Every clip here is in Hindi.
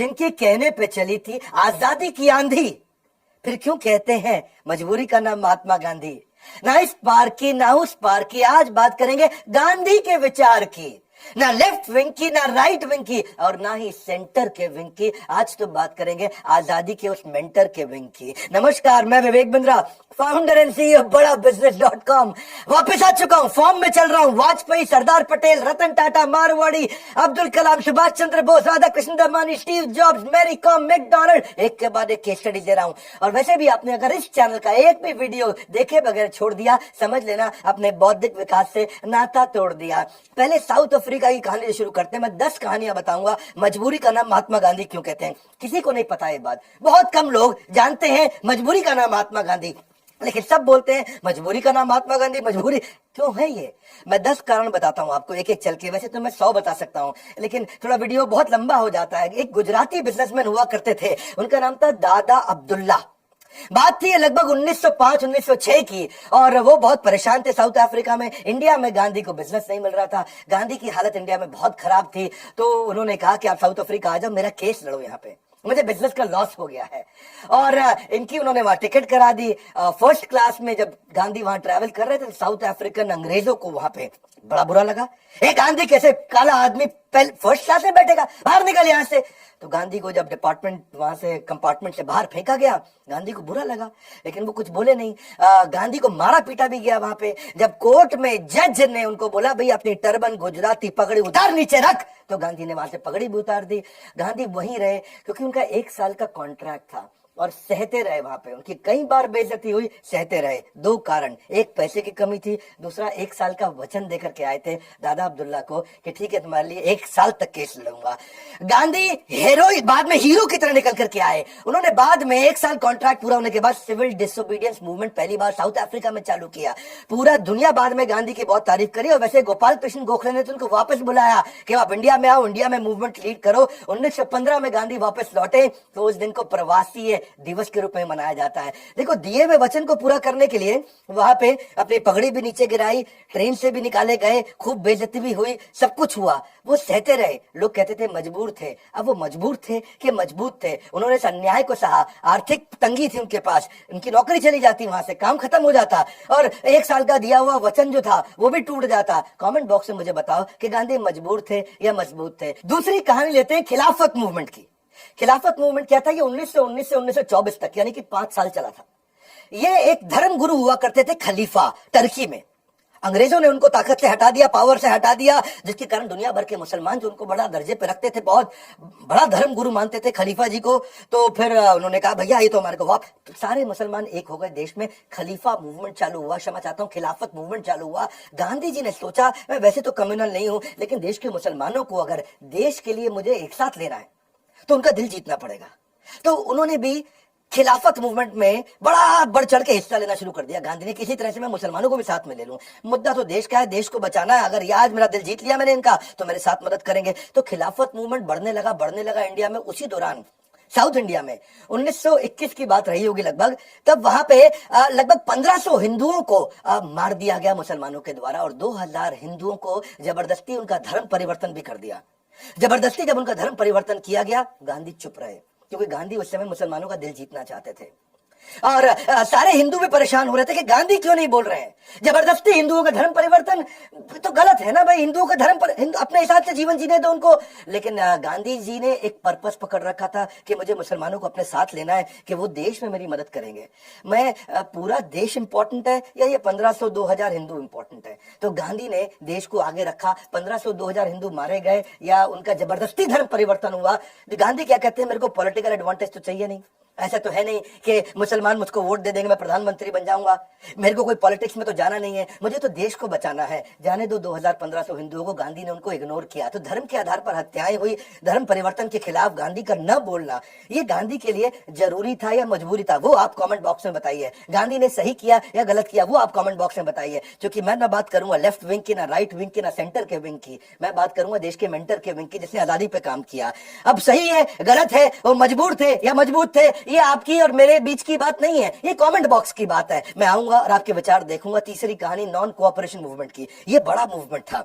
जिनके कहने पे चली थी आजादी की आंधी, फिर क्यों कहते हैं मजबूरी का नाम महात्मा गांधी। ना इस पार की ना उस पार की, आज बात करेंगे गांधी के विचार की। ना लेफ्ट विंग की ना राइट विंग की और ना ही सेंटर के विंग की, आज तो बात करेंगे आजादी के उस मेंटर के विंग की। नमस्कार, मैं Vivek Bindra, founder and CEO बड़ा बिजनेस.com वापस आ चुका हूं। फॉर्म में चल रहा हूं। Vajpayee, Sardar Patel, Ratan Tata, Marwari, Abdul Kalam, Subhash Chandra Bose, Radha Krishna Damani, Steve Jobs, Mary Kom, McDonald, एक के बाद एक केस स्टडी दे रहा हूं। और वैसे भी आपने अगर इस चैनल का एक भी वीडियो देखे बगैर छोड़ दिया, समझ लेना अपने बौद्धिक विकास से नाता तोड़ दिया। पहले साउथ अफ्रीका की कहानी से शुरू करते हैं। मैं 10 कहानियां बताऊंगा। मजबूरी का नाम महात्मा गांधी क्यों कहते हैं, किसी को नहीं पता ये बात। बहुत कम लोग जानते हैं मजबूरी का नाम महात्मा गांधी, लेकिन सब बोलते हैं मजबूरी का नाम महात्मा गांधी। मजबूरी क्यों है ये, मैं 10 कारण बताता हूं आपको एक एक चल के। वैसे तो मैं 100 बता सकता हूं, लेकिन थोड़ा वीडियो बहुत लंबा हो जाता है। एक गुजराती बिजनेसमैन हुआ करते थे, उनका नाम था दादा अब्दुल्ला। बात थी लगभग 1905-1906 की, और वो बहुत परेशान थे साउथ अफ्रीका में। इंडिया में गांधी को बिजनेस नहीं मिल रहा था, गांधी की हालत इंडिया में बहुत खराब थी। तो उन्होंने कहा कि आप साउथ अफ्रीका आ जाओ, मेरा केस लड़ो यहाँ पे, मुझे बिजनेस का लॉस हो गया है। और इनकी उन्होंने वहां टिकट करा दी। फर्स्ट क्लास में जब गांधी वहां ट्रैवल कर रहे थे, साउथ अफ्रीकन अंग्रेजों को वहां पे बड़ा बुरा लगा। गांधी कैसे काला आदमी फर्स्ट क्लास में बैठेगा, बाहर निकल यहां से। तो गांधी को जब डिपार्टमेंट वहां से कंपार्टमेंट से बाहर फेंका गया, गांधी को बुरा लगा, लेकिन वो कुछ बोले नहीं। गांधी को मारा पीटा भी गया वहां पे। जब कोर्ट में जज ने उनको बोला भाई अपनी टर्बन गुजराती पगड़ी उतार नीचे रख, तो गांधी ने वहां से पगड़ी भी उतार दी। गांधी वहीं रहे क्योंकि उनका 1 साल का कॉन्ट्रैक्ट था और सहते रहे वहां पे। उनकी कई बार बेइज्जती हुई, सहते रहे। 2 कारण, एक पैसे की कमी थी, दूसरा 1 साल का वचन देकर के आए थे दादा अब्दुल्ला को कि ठीक है तुम्हारे लिए 1 साल तक केस लड़ूंगा। गांधी बाद में हीरो की तरह निकल करके आए। उन्होंने बाद में 1 साल कॉन्ट्रैक्ट पूरा होने के बाद सिविल डिसोबीडियंस मूवमेंट पहली बार साउथ अफ्रीका में चालू किया। पूरा दुनिया बाद में गांधी की बहुत तारीफ करी। और वैसे गोपाल कृष्ण गोखले ने तो उनको वापस बुलाया कि आप इंडिया में आओ, इंडिया में मूवमेंट लीड करो। 1915 में गांधी वापस लौटे, तो उस दिन को प्रवासी दिवस के रूप में मनाया जाता है। देखो, दिए हुए वचन को पूरा करने के लिए वहां पे अपनी पगड़ी भी नीचे गिराई, ट्रेन से भी निकाले गए, खूब बेइज्जती भी हुई, सब कुछ हुआ। वो सहते रहे। लोग कहते थे मजबूर थे। अब वो मजबूर थे कि मजबूत थे। उन्होंने इस अन्याय को सहा। आर्थिक तंगी थी उनके पास, उनकी नौकरी चली जाती, वहां से काम खत्म हो जाता और 1 साल का दिया हुआ वचन जो था वो भी टूट जाता। कमेंट बॉक्स में मुझे बताओ कि गांधी मजबूर थे या मजबूत थे। दूसरी कहानी लेते हैं खिलाफत मूवमेंट की। खिलाफत मूवमेंट क्या था? ये 1919 से 1924 तक, यानी कि 5 साल चला था। ये एक धर्म गुरु हुआ करते थे खलीफा, टर्की में। अंग्रेजों ने उनको ताकत से हटा दिया, पावर से हटा दिया, जिसके कारण दुनिया भर के मुसलमान जो उनको बड़ा दर्जे पे रखते थे, बहुत बड़ा धर्म गुरु मानते थे खलीफा जी को। तो फिर उन्होंने कहा भैया ये तो हमारे को तो सारे मुसलमान एक हो गए देश में। खलीफा मूवमेंट चालू हुआ, क्षमा चाहता हूँ, खिलाफत मूवमेंट चालू हुआ। गांधी जी ने सोचा मैं वैसे तो कम्युनल नहीं हूं, लेकिन देश के मुसलमानों को अगर देश के लिए मुझे एक साथ लेना है तो उनका दिल जीतना पड़ेगा। तो उन्होंने भी खिलाफत मूवमेंट में बड़ा बढ़ चढ़ के हिस्सा लेना शुरू कर दिया। गांधी ने किसी तरह से मैं मुसलमानों को भी साथ में ले लूं, मुद्दा तो देश का है, देश को बचाना है। अगर ये आज मेरा दिल जीत लिया मैंने इनका, तो मेरे साथ मदद करेंगे। तो खिलाफत मूवमेंट बढ़ने लगा इंडिया में। उसी दौरान साउथ इंडिया में 1921 की बात रही होगी लगभग, तब वहां पे लगभग 1500 हिंदुओं को मार दिया गया मुसलमानों के द्वारा, और 2000 हिंदुओं को जबरदस्ती उनका धर्म परिवर्तन भी कर दिया। जबरदस्ती जब उनका धर्म परिवर्तन किया गया, गांधी चुप रहे, क्योंकि गांधी उस समय मुसलमानों का दिल जीतना चाहते थे। और सारे हिंदू भी परेशान हो रहे थे कि गांधी क्यों नहीं बोल रहे हैं। जबरदस्ती हिंदुओं का धर्म परिवर्तन तो गलत है ना भाई, हिंदुओं का धर्म अपने हिसाब से जीवन जीने दो उनको। लेकिन गांधी जी ने एक पर्पस पकड़ रखा था कि मुझे मुसलमानों को अपने साथ लेना है, कि वो देश में मेरी मदद करेंगे। मैं पूरा देश इंपॉर्टेंट है या ये 1500-2000 हिंदू इंपॉर्टेंट है? तो गांधी ने देश को आगे रखा। 1500-2000 हिंदू मारे गए या उनका जबरदस्ती धर्म परिवर्तन हुआ। गांधी क्या कहते हैं, मेरे को पॉलिटिकल एडवांटेज तो चाहिए नहीं। ऐसा तो है नहीं कि मुसलमान मुझको वोट दे देंगे मैं प्रधानमंत्री बन जाऊंगा। मेरे को कोई पॉलिटिक्स में तो जाना नहीं है, मुझे तो देश को बचाना है। जाने दो 2000-1500 हिंदुओं को, गांधी ने उनको इग्नोर किया। तो धर्म के आधार पर हत्याएं हुई। धर्म परिवर्तन के खिलाफ गांधी का न बोलना, ये गांधी के लिए जरूरी था या मजबूरी था? वो आप कमेंट बॉक्स में बताइए। गांधी ने सही किया या गलत किया, वो आप कमेंट बॉक्स में बताइए। क्योंकि मैं ना बात करूंगा लेफ्ट विंग की, ना राइट विंग की, ना सेंटर के विंग की, मैं बात करूंगा देश के मेंटर के विंग की, जिसने आजादी पे काम किया। अब सही है गलत है, वो मजबूर थे या मजबूत थे, ये आपकी और मेरे बीच की बात नहीं है, ये कमेंट बॉक्स की बात है। मैं आऊंगा और आपके विचार देखूंगा। तीसरी कहानी नॉन कोऑपरेशन मूवमेंट की। ये बड़ा मूवमेंट था।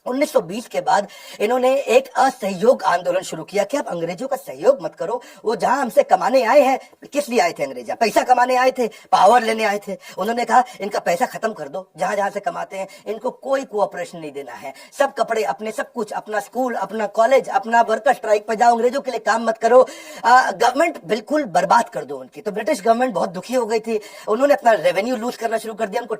1920 के बाद इन्होंने एक असहयोग आंदोलन शुरू किया कि आप अंग्रेजों का सहयोग मत करो। वो जहां हमसे कमाने आए हैं, किस लिए आए थे अंग्रेज? पैसा कमाने आए थे, पावर लेने आए थे। उन्होंने कहा इनका पैसा खत्म कर दो, जहां जहां से कमाते हैं इनको कोई कोऑपरेशन नहीं देना है, सब कपड़े अपने, सब कुछ अपना, स्कूल अपना, कॉलेज अपना, वर्कर स्ट्राइक पर जाओ, अंग्रेजों के लिए काम मत करो, गवर्नमेंट बिल्कुल बर्बाद कर दो उनकी। तो ब्रिटिश गवर्नमेंट बहुत दुखी हो गई थी, उन्होंने अपना रेवेन्यू लूज करना शुरू कर दिया, उनको